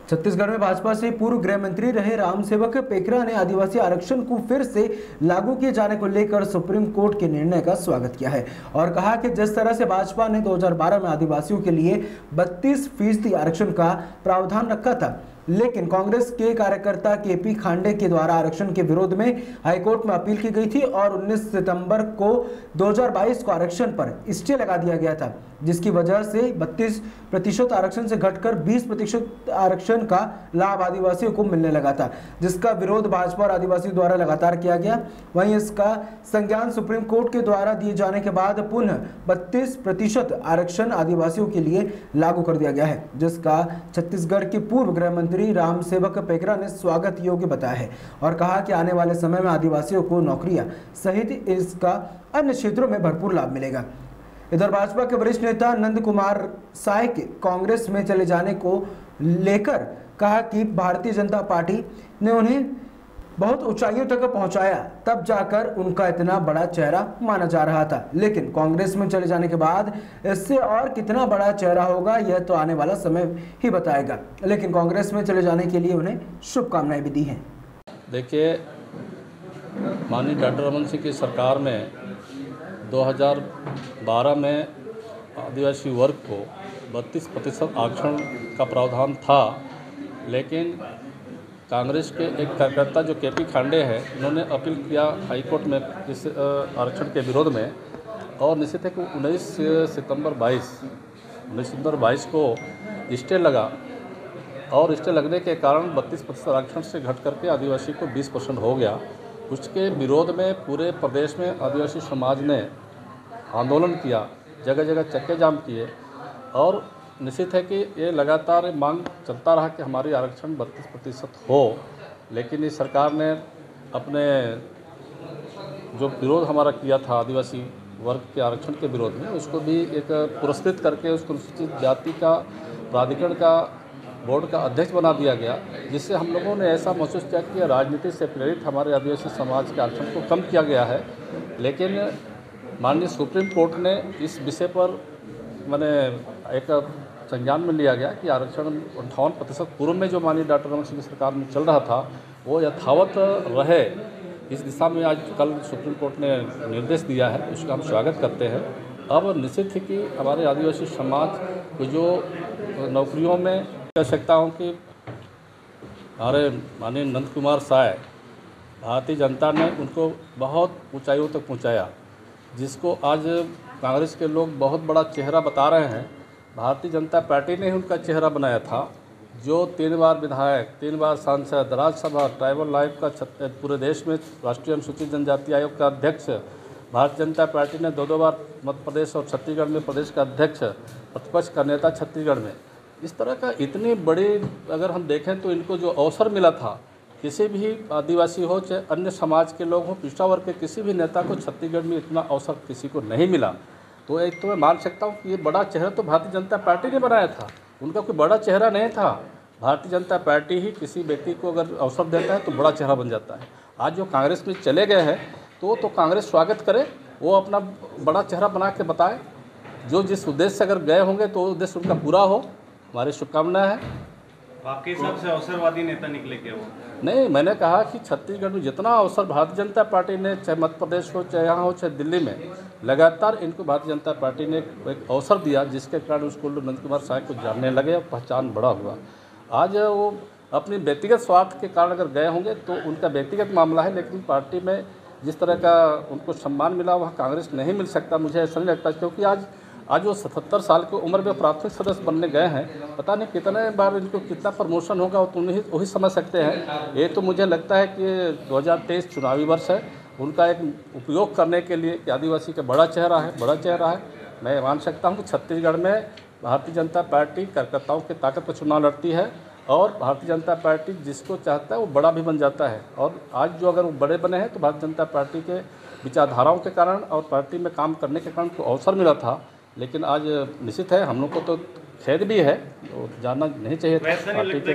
छत्तीसगढ़ में भाजपा से पूर्व गृह मंत्री रहे रामसेवक पेकरा ने आदिवासी आरक्षण को फिर से लागू किए जाने को लेकर सुप्रीम कोर्ट के निर्णय का स्वागत किया है और कहा कि जिस तरह से भाजपा ने 2012 में आदिवासियों के लिए 32% आरक्षण का प्रावधान रखा था, लेकिन कांग्रेस के कार्यकर्ता केपी खांडे के द्वारा आरक्षण के विरोध में हाईकोर्ट में अपील की गई थी और 19 सितंबर को 2022 को आरक्षण पर स्टे लगा दिया गया था, जिसकी वजह से 32% आरक्षण से घटकर 20% आरक्षण का लाभ आदिवासियों को मिलने लगा था, जिसका विरोध भाजपा और आदिवासियों द्वारा लगातार किया गया। वहीं इसका संज्ञान सुप्रीम कोर्ट के द्वारा दिए जाने के बाद पुनः 32% आरक्षण आदिवासियों के लिए लागू कर दिया गया है, जिसका छत्तीसगढ़ के पूर्व गृह मंत्री रामसेवक पेकरा ने स्वागत योग्य बताया है और कहा कि आने वाले समय में आदिवासियों को नौकरियां सहित इसका अन्य क्षेत्रों में भरपूर लाभ मिलेगा। इधर भाजपा के वरिष्ठ नेता नंद कुमार साय के कांग्रेस में चले जाने को लेकर कहा कि भारतीय जनता पार्टी ने उन्हें बहुत ऊंचाइयों तक पहुंचाया, तब जाकर उनका इतना बड़ा चेहरा माना जा रहा था, लेकिन कांग्रेस में चले जाने के बाद इससे और कितना बड़ा चेहरा होगा यह तो आने वाला समय ही बताएगा, लेकिन कांग्रेस में चले जाने के लिए उन्हें शुभकामनाएं भी दी हैं। देखिए, माननीय डॉक्टर रमन सिंह की सरकार में 2012 में आदिवासी वर्ग को 32% आरक्षण का प्रावधान था, लेकिन कांग्रेस के एक कार्यकर्ता जो केपी खांडे हैं, उन्होंने अपील किया हाईकोर्ट में इस आरक्षण के विरोध में और निश्चित है कि 19 सितंबर 22 को स्टे लगा और स्टे लगने के कारण 32% आरक्षण से घट करके आदिवासी को 20% हो गया। उसके विरोध में पूरे प्रदेश में आदिवासी समाज ने आंदोलन किया, जगह जगह चक्के जाम किए और निश्चित है कि ये लगातार मांग चलता रहा कि हमारी आरक्षण 32% हो, लेकिन इस सरकार ने अपने जो विरोध हमारा किया था आदिवासी वर्ग के आरक्षण के विरोध में, उसको भी एक पुरस्कृत करके उसको अनुसूचित जाति का प्राधिकरण का बोर्ड का अध्यक्ष बना दिया गया, जिससे हम लोगों ने ऐसा महसूस किया कि राजनीति से प्रेरित हमारे आदिवासी समाज के आरक्षण को कम किया गया है। लेकिन माननीय सुप्रीम कोर्ट ने इस विषय पर मैंने एक संज्ञान में लिया गया कि आरक्षण 58% पूर्व में जो माननीय डॉक्टर रमन सिंह की सरकार में चल रहा था वो यथावत रहे, इस दिशा में आज कल सुप्रीम कोर्ट ने निर्देश दिया है, उसका हम स्वागत करते हैं। अब निश्चित है कि हमारे आदिवासी समाज को जो नौकरियों में कह सकता हूँ कि हमारे माननीय नंद कुमार साय, भारतीय जनता ने उनको बहुत ऊंचाइयों तक पहुँचाया, जिसको आज कांग्रेस के लोग बहुत बड़ा चेहरा बता रहे हैं। भारतीय जनता पार्टी ने ही उनका चेहरा बनाया था, जो 3 बार विधायक, 3 बार सांसद, राज्यसभा, ट्राइबल लाइफ का पूरे देश में राष्ट्रीय अनुसूचित जनजाति आयोग का अध्यक्ष, भारतीय जनता पार्टी ने 2 बार मध्य प्रदेश और छत्तीसगढ़ में प्रदेश का अध्यक्ष, प्रतिपक्ष का नेता छत्तीसगढ़ में। इस तरह का इतनी बड़ी अगर हम देखें तो इनको जो अवसर मिला था, किसी भी आदिवासी हो चाहे अन्य समाज के लोग हों, पिछड़ा वर्ग के किसी भी नेता को छत्तीसगढ़ में इतना अवसर किसी को नहीं मिला। तो एक तो मैं मान सकता हूँ कि ये बड़ा चेहरा तो भारतीय जनता पार्टी ने बनाया था, उनका कोई बड़ा चेहरा नहीं था। भारतीय जनता पार्टी ही किसी व्यक्ति को अगर अवसर देता है तो बड़ा चेहरा बन जाता है। आज जो कांग्रेस में चले गए हैं तो कांग्रेस स्वागत करे, वो अपना बड़ा चेहरा बना के बताए, जो जिस उद्देश्य से अगर गए होंगे तो उद्देश्य उनका पूरा हो, हमारी शुभकामनाएं हैं। आपके हिसाब से अवसरवादी नेता निकले क्या वो? नहीं, मैंने कहा कि छत्तीसगढ़ में जितना अवसर भारतीय जनता पार्टी ने, चाहे मध्य प्रदेश हो, चाहे यहाँ हो, चाहे दिल्ली में, लगातार इनको भारतीय जनता पार्टी ने एक अवसर दिया, जिसके कारण उसको नंद कुमार साय को जानने लगे और पहचान बड़ा हुआ। आज वो अपनी व्यक्तिगत स्वार्थ के कारण अगर गए होंगे तो उनका व्यक्तिगत मामला है, लेकिन पार्टी में जिस तरह का उनको सम्मान मिला वह कांग्रेस नहीं मिल सकता, मुझे ऐसा नहीं लगता। क्योंकि आज वो 77 साल की उम्र में प्राथमिक सदस्य बनने गए हैं, पता नहीं कितने बार इनको कितना प्रमोशन होगा, वो तो वही समझ सकते हैं। ये तो मुझे लगता है कि 2023 चुनावी वर्ष है, उनका एक उपयोग करने के लिए कि आदिवासी का बड़ा चेहरा है। मैं मान सकता हूँ कि छत्तीसगढ़ में भारतीय जनता पार्टी कार्यकर्ताओं की ताकत पर चुनाव लड़ती है और भारतीय जनता पार्टी जिसको चाहता है वो बड़ा भी बन जाता है। और आज जो अगर वो बड़े बने हैं तो भारतीय जनता पार्टी के विचारधाराओं के कारण और पार्टी में काम करने के कारण को अवसर मिला था, लेकिन आज निश्चित है हम लोग को तो खेद भी है, तो जानना नहीं चाहिए था पार्टी के